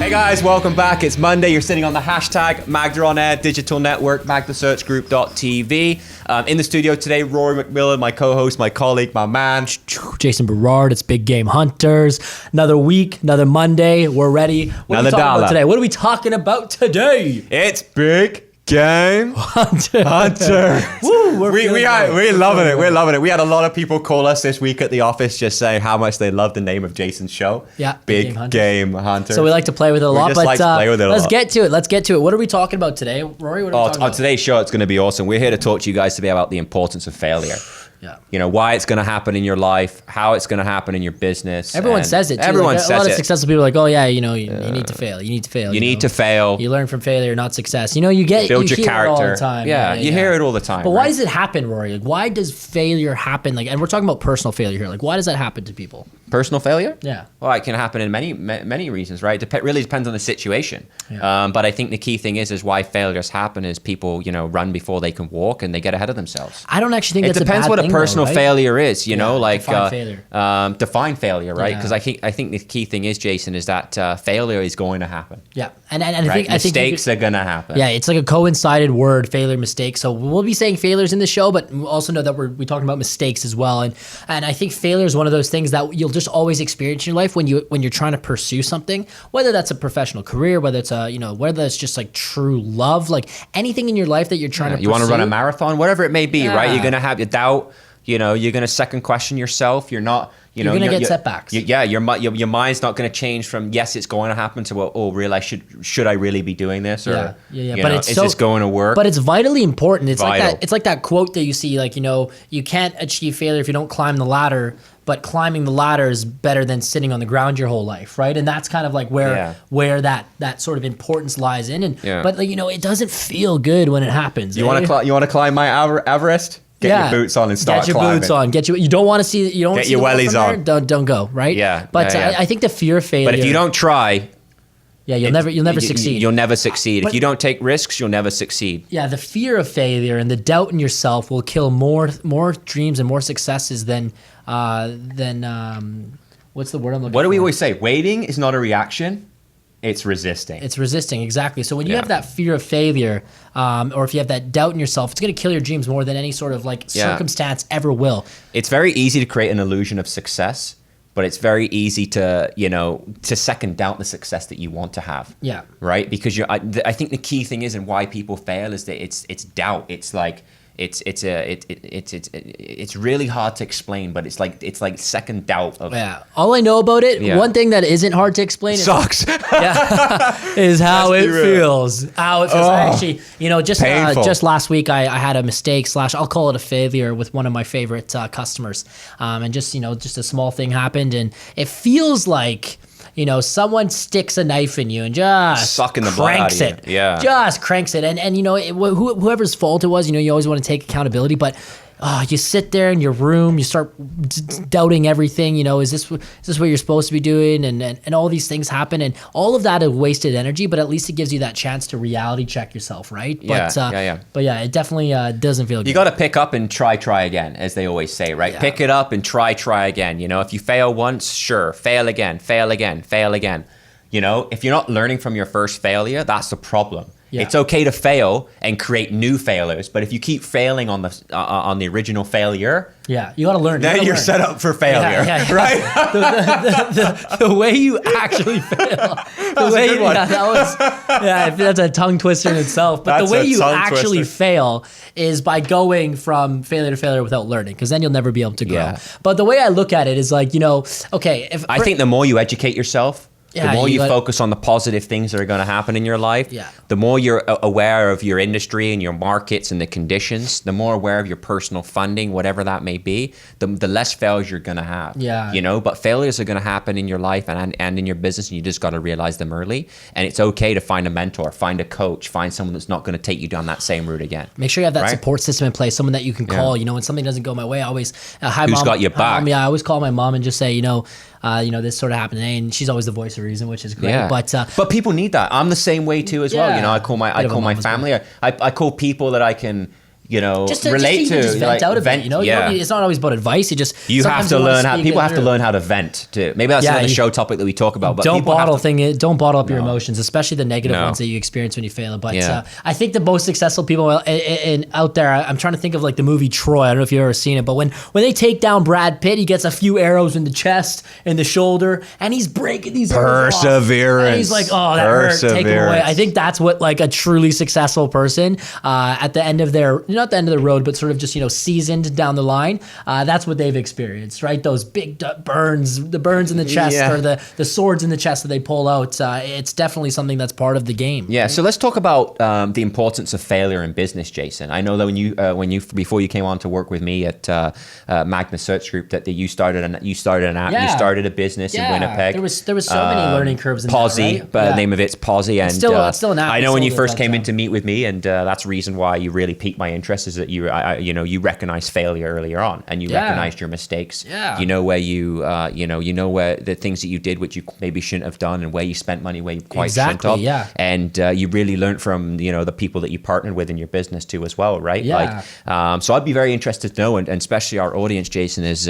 Hey guys, welcome back. It's Monday. You're sitting on the hashtag MagnaOnAir Digital Network, MagnaSearchGroup.tv. In the studio today, Rory McMillan, my co-host, my colleague, my man. Jason Berard. It's Big Game Hunters. Another week, another Monday. We're ready. What are we talking about today? What are we talking about today? It's Big Game Hunter. Woo, we're loving it. We're loving it. We had a lot of people call us this week at the office just saying how much they love the name of Jason's show. Yeah, Big Game Hunter. So we like to play with it a lot. Let's get to it. Let's get to it. What are we talking about today, Rory? What are we talking about? On today's show, it's going to be awesome. We're here to talk to you guys today about the importance of failure. Yeah. You know, why it's going to happen in your life, how it's going to happen in your business. Everyone says it too. Everyone says it. A lot of successful people are like, oh yeah, you need to fail. You need to fail. You need to fail. You learn from failure, not success. You build your hear character. it all the time. Yeah, you hear it all the time. But why does it happen, Rory? Like, why does failure happen? Like, and we're talking about personal failure here. Like, why does that happen to people? Personal failure? Yeah. Well, it can happen in many reasons, right? It really depends on the situation. Yeah. But I think the key thing is why failures happen is people, run before they can walk and they get ahead of themselves. I don't actually think it that's depends a bad what thing, a personal though, right? failure is, define failure. Define failure, right? Yeah. Because I think the key thing is, Jason, is that failure is going to happen. Yeah, and I Right? think Mistakes are gonna happen. Yeah, it's like a coincided word, failure, mistake. So we'll be saying failures in the show, but we'll also know that we're talking about mistakes as well. And I think failure is one of those things that you'll just always experience in your life when you're trying to pursue something, whether that's a professional career, whether it's whether it's just like true love, like anything in your life that you're trying to pursue. You want to run a marathon, whatever it may be, right? You're gonna have your doubt. You're gonna second question yourself. You're not. You're gonna get setbacks. Your mind's not gonna change from yes, it's going to happen to really should I really be doing this or But is this going to work? But it's vitally important. It's Vital. like that. It's like that quote that you see, like you can't achieve failure if you don't climb the ladder. But climbing the ladder is better than sitting on the ground your whole life, right? And that's kind of like where that sort of importance lies in. But it doesn't feel good when it happens. You want to climb Mount Everest? Get your boots on and start climbing. Get your boots on. You don't want to see. You don't get see your wellies on. Don't go. Right. Yeah. But I think the fear of failure. But if you don't try, you'll never succeed. You'll never succeed. If you don't take risks, you'll never succeed. Yeah, the fear of failure and the doubt in yourself will kill more dreams and more successes than what's the word I'm looking for? What do we always say? Waiting is not a reaction. It's resisting. It's resisting, exactly. So when you have that fear of failure, or if you have that doubt in yourself, it's going to kill your dreams more than any sort of circumstance ever will. It's very easy to create an illusion of success, but it's very easy to second doubt the success that you want to have. Yeah. Right? Because I think the key thing is, and why people fail is that it's doubt. It's like it's really hard to explain, but it's like second doubt of. Yeah. All I know about it, one thing that isn't hard to explain is how it feels. How it feels. Oh, actually, just last week I had a mistake / I'll call it a failure with one of my favorite customers, and just a small thing happened, and it feels like. Someone sticks a knife in you and just sucking the blood out of you. Yeah. Just cranks it. And whoever's fault it was, you always want to take accountability, but you sit there in your room, you start doubting everything. Is this what you're supposed to be doing? And all these things happen, and all of that is wasted energy. But at least it gives you that chance to reality check yourself, right? Yeah, But it definitely doesn't feel good. You got to pick up and try again, as they always say, right? Yeah. Pick it up and try again. If you fail once, sure, fail again. If you're not learning from your first failure, that's the problem. Yeah. It's okay to fail and create new failures, but if you keep failing on the original failure, you got to learn. Then you're set up for failure, right? the way you actually fail. That's a tongue twister in itself. But the way you actually fail is by going from failure to failure without learning, because then you'll never be able to grow. Yeah. But the way I look at it is I think the more you educate yourself. The more you focus on the positive things that are going to happen in your life, the more you're aware of your industry and your markets and the conditions, the more aware of your personal funding, whatever that may be, the less failures you're going to have. Yeah. But failures are going to happen in your life and in your business, and you just got to realize them early. And it's okay to find a mentor, find a coach, find someone that's not going to take you down that same route again. Make sure you have that support system in place, someone that you can call. When something doesn't go my way, I always, hi, Who's Mom. got your back? I always call my mom and just say, this sort of happened today, and she's always the voice of reason, which is great. Yeah. But people need that. I'm the same way too as well. I call my family. I call people that I can just relate to, just vent out a bit, it's not always about advice. You have to learn how. People have to learn how to vent too. Maybe that's another show topic that we talk about. But don't bottle up your emotions, especially the negative ones that you experience when you fail. But I think the most successful people out there, I'm trying to think of like the movie Troy. I don't know if you've ever seen it, but when they take down Brad Pitt, he gets a few arrows in the chest, in the shoulder, and he's breaking these perseverance. And he's like, oh, that hurt. Take it away. I think that's what like a truly successful person at the end of their, not the end of the road, but sort of just seasoned down the line. That's what they've experienced, right? Those big burns, the burns in the chest, or the swords in the chest that they pull out. It's definitely something that's part of the game. Yeah. Right? So let's talk about the importance of failure in business, Jason. I know that when you before you came on to work with me at Magna Search Group, that you started an app, you started a business in Winnipeg. There was so many learning curves in Posy, that, right? The name of it's Posy, and it's still an app. I know when you first came in to meet with me, and that's the reason why you really piqued my interest, is that you recognized failure earlier on, and you recognized your mistakes. Yeah. You know where where the things that you did which you maybe shouldn't have done, and where you spent money where you quite shouldn't have. Yeah. And you really learned from the people that you partnered with in your business too as well, right? Yeah. So I'd be very interested to know, and especially our audience, Jason, is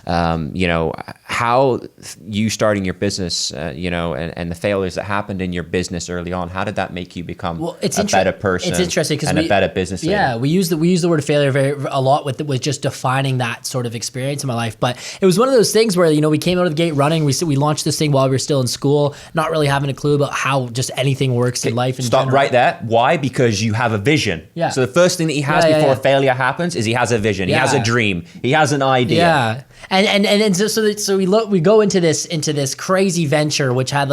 how you starting your business, and the failures that happened in your business early on. How did that make you become a better person? It's interesting because a better business leader? Yeah, we use the word failure a lot with just defining that sort of experience in my life. But it was one of those things where we came out of the gate running. We launched this thing while we were still in school, not really having a clue about how just anything works in life. Stop right there. Why? Because you have a vision. Yeah. So the first thing that he has before failure happens is he has a vision. He has a dream. He has an idea. Yeah. And so we go into this crazy venture, which had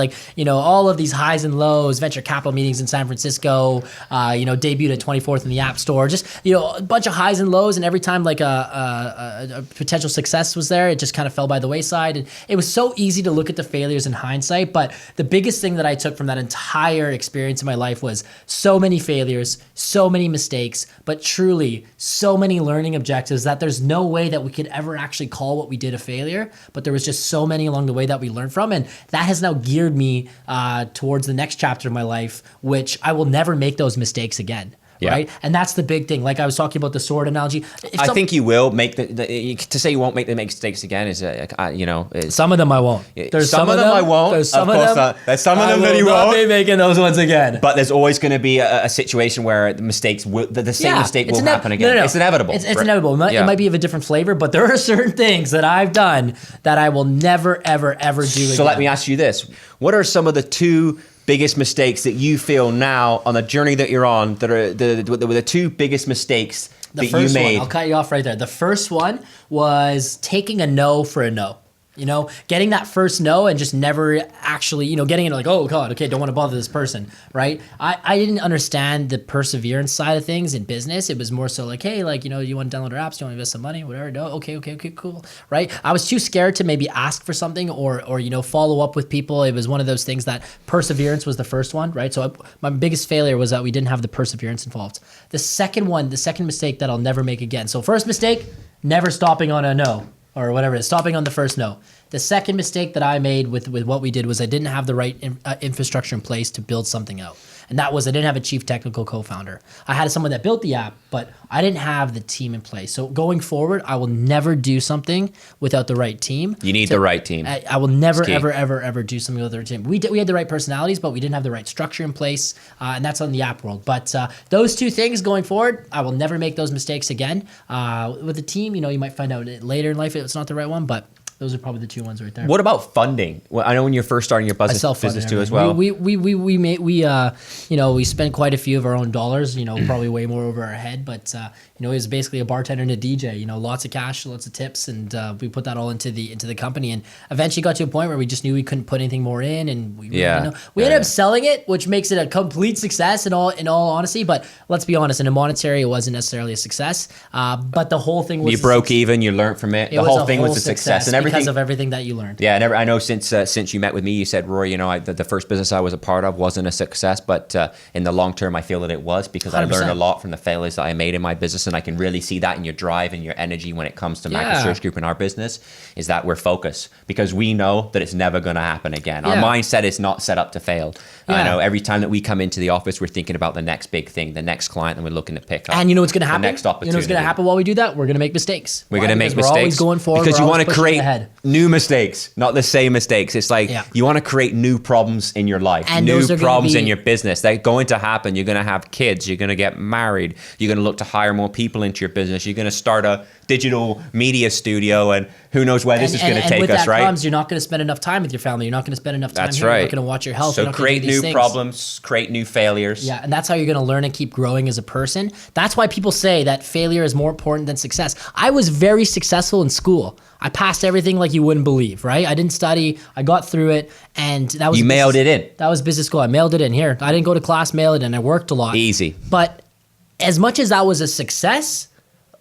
all of these highs and lows, venture capital meetings in San Francisco, debuted at 24th in the App Store, just a bunch of highs and lows, and every time like a potential success was there, it just kind of fell by the wayside. And it was so easy to look at the failures in hindsight, but the biggest thing that I took from that entire experience in my life was so many failures, so many mistakes, but truly so many learning objectives that there's no way that we could ever actually call what we did a failure, but there was just so many along the way that we learned from, and that has now geared me towards the next chapter of my life, which I will never make those mistakes again. Yeah. Right, and that's the big thing. Like I was talking about the sword analogy. I think you will make to say you won't make the mistakes again is some of them I won't. There's some of them I won't. There's some of of them. There's some of them that you won't be making those ones again. But there's always going to be a situation where the mistakes the same mistake will happen again. No. It's inevitable. It's inevitable. It might be of a different flavor, but there are certain things that I've done that I will never ever do again. So let me ask you this: what are some of the two biggest mistakes that you feel now on the journey that you're on that are the two biggest mistakes that you made? I'll cut you off right there. The first one was taking a no for a no. Getting that first no and just never actually, getting into like, oh God, okay, don't want to bother this person, right? I didn't understand the perseverance side of things in business. It was more so like, hey, you want to download our apps, do you want to invest some money, whatever, no, okay, cool, right? I was too scared to maybe ask for something or follow up with people. It was one of those things that perseverance was the first one, right? So my biggest failure was that we didn't have the perseverance involved. The second mistake that I'll never make again. So first mistake, never stopping on a no. Or whatever it is, stopping on the first no. The second mistake that I made with what we did was I didn't have the right infrastructure in place to build something out. And that was I didn't have a chief technical co-founder. I had someone that built the app, but I didn't have the team in place. So going forward, I will never do something without the right team. You need the right team. I will never, ever do something without the right team. We had the right personalities, but we didn't have the right structure in place. And that's on the app world. But those two things going forward, I will never make those mistakes again. With the team, you might find out later in life it's not the right one, but those are probably the two ones right there. What about funding? Well, I know when you're first starting your business too as well. We spent quite a few of our own dollars, probably way more over our head, but it was basically a bartender and a DJ, lots of cash, lots of tips, and we put that all into the company, and eventually got to a point where we just knew we couldn't put anything more in, and we ended up selling it, which makes it a complete success in all honesty. But let's be honest, in a monetary, it wasn't necessarily a success. But the whole thing was you broke even, you learned from it. The whole thing was a success, and because of everything that you learned. Yeah, I know since you met with me, you said, Rory, you know, the first business I was a part of wasn't a success, but in the long term, I feel that it was, because 100%. I learned a lot from the failures that I made in my business, and I can really see that in your drive and your energy when it comes to Magna Search Group and our business, is that we're focused, because we know that it's never going to happen again. Our mindset is not set up to fail. I know every time that we come into the office, we're thinking about the next big thing, the next client that we're looking to pick up. And you know what's going to happen? The next opportunity. You know what's going to happen while we do that? We're going to make mistakes. We're going to make mistakes. We're always going forward. Because you want to create ahead. New mistakes, not the same mistakes. It's like you want to create new problems in your life, and new problems in your business. They're going to happen. You're going to have kids. You're going to get married. You're going to look to hire more people into your business. You're going to start a digital media studio, and who knows where this is going to take us, right? And with that comes, you're not going to spend enough time with your family. You're not going to spend enough time here. You're not going to watch your health. So create new problems, create new failures. Yeah, and that's how you're going to learn and keep growing as a person. That's why people say that failure is more important than success. I was very successful in school. I passed everything like you wouldn't believe, right? I didn't study. I got through it, and that was... You mailed it in. That was business school. I mailed it in. Here, I didn't go to class, mailed it in. I worked a lot. Easy. But as much as that was a success,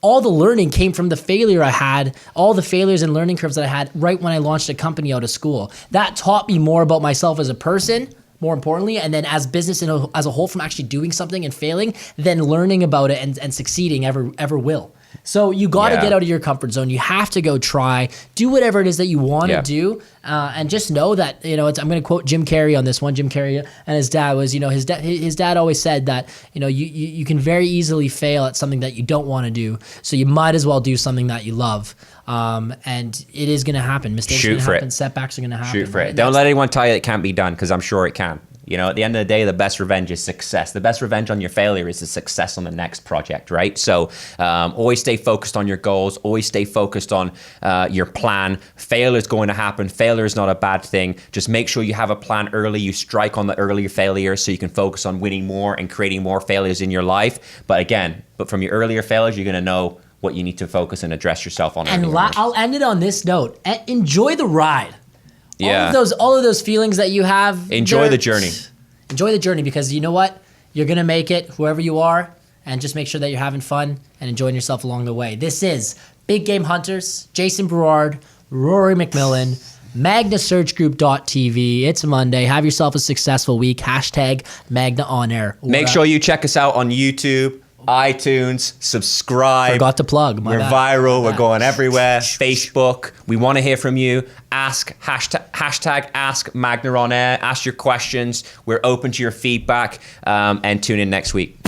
all the learning came from the failure I had, all the failures and learning curves that I had right when I launched a company out of school. That taught me more about myself as a person, more importantly, and then as business as a whole, from actually doing something and failing, then learning about it and succeeding ever will. So you got to get out of your comfort zone. You have to go try, do whatever it is that you want to do, and just know that, you know, I'm going to quote Jim Carrey on this one. Jim Carrey and his dad was, you know, his dad always said that, you know, you can very easily fail at something that you don't want to do. So you might as well do something that you love. And it is going to happen. Mistakes are going to happen. Setbacks are going to happen. Shoot for it. Don't let anyone tell you it can't be done, because I'm sure it can. You know, at the end of the day, the best revenge is success. The best revenge on your failure is the success on the next project, right? So always stay focused on your goals. Always stay focused on your plan. Failure is going to happen. Failure is not a bad thing. Just make sure you have a plan early. You strike on the earlier failures so you can focus on winning more and creating more failures in your life. But from your earlier failures, you're going to know what you need to focus and address yourself on. And I'll end it on this note. Enjoy the ride. Yeah. All of those feelings that you have. Enjoy the journey. Enjoy the journey, because you know what? You're going to make it, whoever you are, and just make sure that you're having fun and enjoying yourself along the way. This is Big Game Hunters, Jason Berard, Rory McMillan, MagnaSearchGroup.tv. It's Monday. Have yourself a successful week. #MagnaOnAir. Make sure you check us out on YouTube, iTunes, subscribe. Forgot to plug. We're viral. We're going everywhere. Facebook. We want to hear from you. Ask hashtag Ask MagnaOnAir. Ask your questions. We're open to your feedback, and tune in next week.